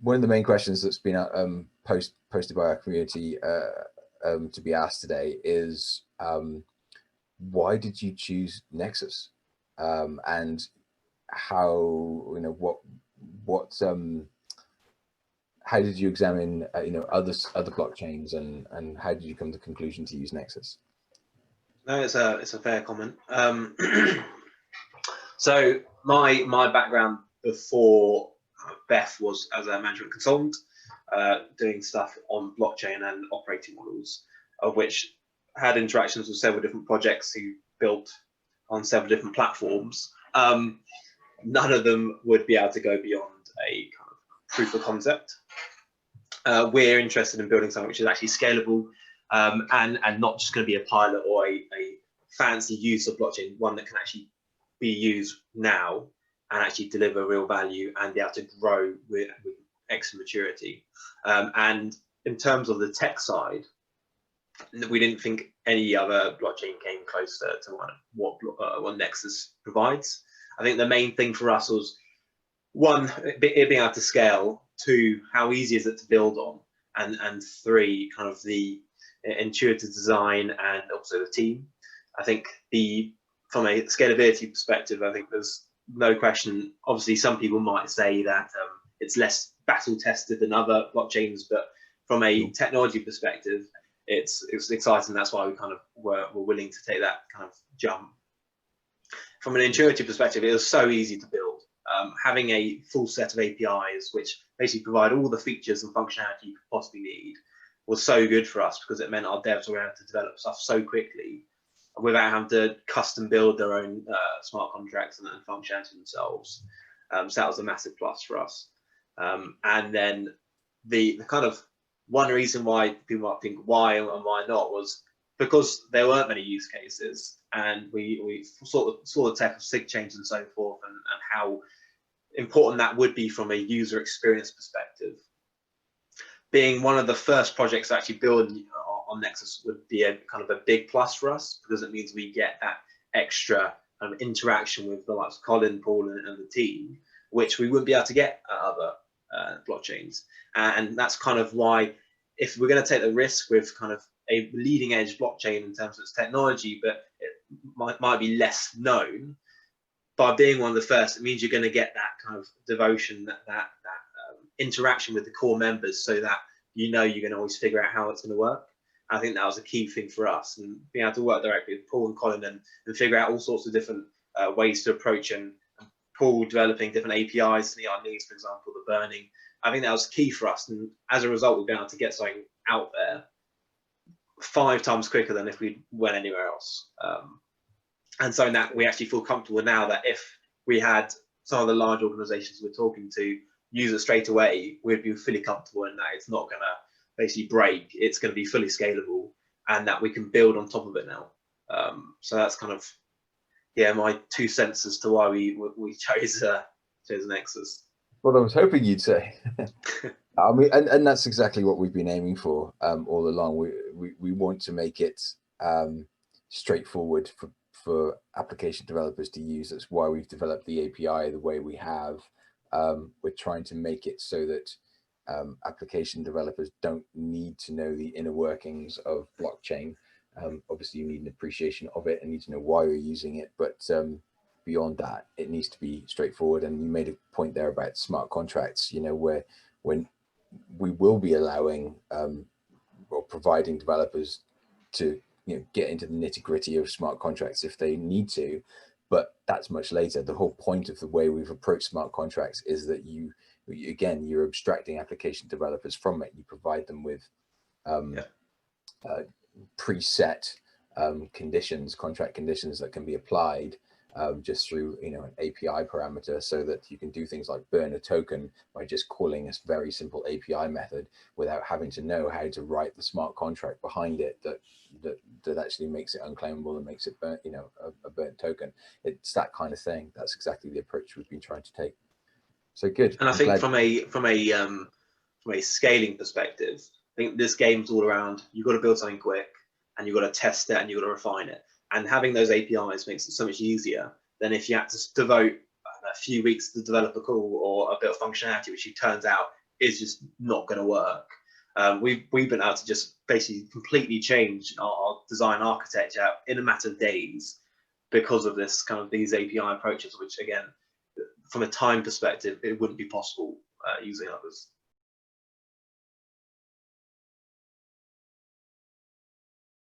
one of the main questions that's been posted by our community to be asked today is why did you choose Nexus, and how, you know, how did you examine you know, other blockchains, and how did you come to the conclusion to use Nexus? No, it's a fair comment. So my background before BEF was as a management consultant, doing stuff on blockchain and operating models, of which had interactions with several different projects who built on several different platforms. None of them would be able to go beyond a kind of proof of concept. We're interested in building something which is actually scalable, and not just going to be a pilot or a fancy use of blockchain, one that can actually be used now and actually deliver real value and be able to grow with extra maturity. And in terms of the tech side, we didn't think any other blockchain came close to what Nexus provides. I think the main thing for us was, one, it being able to scale, two, how easy is it to build on, and three, kind of the intuitive design and also the team. I think from a scalability perspective, I think there's no question. Obviously, some people might say that it's less battle tested than other blockchains, but from a technology perspective, it's exciting. That's why we kind of were willing to take that kind of jump. From an intuitive perspective, it was so easy to build. Having a full set of APIs which basically provide all the features and functionality you could possibly need was so good for us, because it meant our devs were able to develop stuff so quickly without having to custom build their own smart contracts and functionality themselves. So that was a massive plus for us. And then the kind of one reason why people might think why and why not was because there weren't many use cases, and we sort of saw the tech of sig change and so forth, and how important that would be from a user experience perspective. Being one of the first projects to actually build on Nexus would be a kind of a big plus for us, because it means we get that extra kind of interaction with the likes of Colin, Paul, and the team, which we wouldn't be able to get at other blockchains. And that's kind of why, if we're going to take the risk with kind of a leading edge blockchain in terms of its technology, but it might be less known, by being one of the first, it means you're going to get that kind of devotion, that interaction with the core members, so that you know you're going to always figure out how it's going to work. I think that was a key thing for us, and being able to work directly with Paul and Colin and figure out all sorts of different ways to approach, and Paul developing different APIs to meet our needs, for example, the burning. I think that was key for us, and as a result, we've been able to get something out there 5 times quicker than if we went anywhere else. And so that we actually feel comfortable now that if we had some of the large organizations we're talking to use it straight away, we'd be fully comfortable in that it's not going to basically break, it's going to be fully scalable, and that we can build on top of it now. So that's kind of, yeah, my 2 cents as to why we chose Nexus. What I was hoping you'd say. I mean, and that's exactly what we've been aiming for all along. We want to make it straightforward for application developers to use. That's why we've developed the API the way we have. We're trying to make it so that application developers don't need to know the inner workings of blockchain. Obviously, you need an appreciation of it and need to know why you're using it, but beyond that, it needs to be straightforward. And you made a point there about smart contracts, you know, where when we will be allowing or providing developers to, you know, get into the nitty-gritty of smart contracts if they need to, but that's much later. The whole point of the way we've approached smart contracts is that you're abstracting application developers from it. You provide them with preset conditions, contract conditions that can be applied just through, you know, an API parameter, so that you can do things like burn a token by just calling this very simple API method without having to know how to write the smart contract behind it that actually makes it unclaimable and makes it burnt, you know, a burnt token. It's that kind of thing. That's exactly the approach we've been trying to take. So good. And I think from a scaling perspective, I think this game's all around, you've got to build something quick, and you've got to test it, and you've got to refine it. And having those APIs makes it so much easier than if you had to devote a few weeks to develop a call or a bit of functionality, which it turns out is just not going to work. We've been able to just basically completely change our design architecture in a matter of days because of this kind of these API approaches, which again, from a time perspective, it wouldn't be possible using others.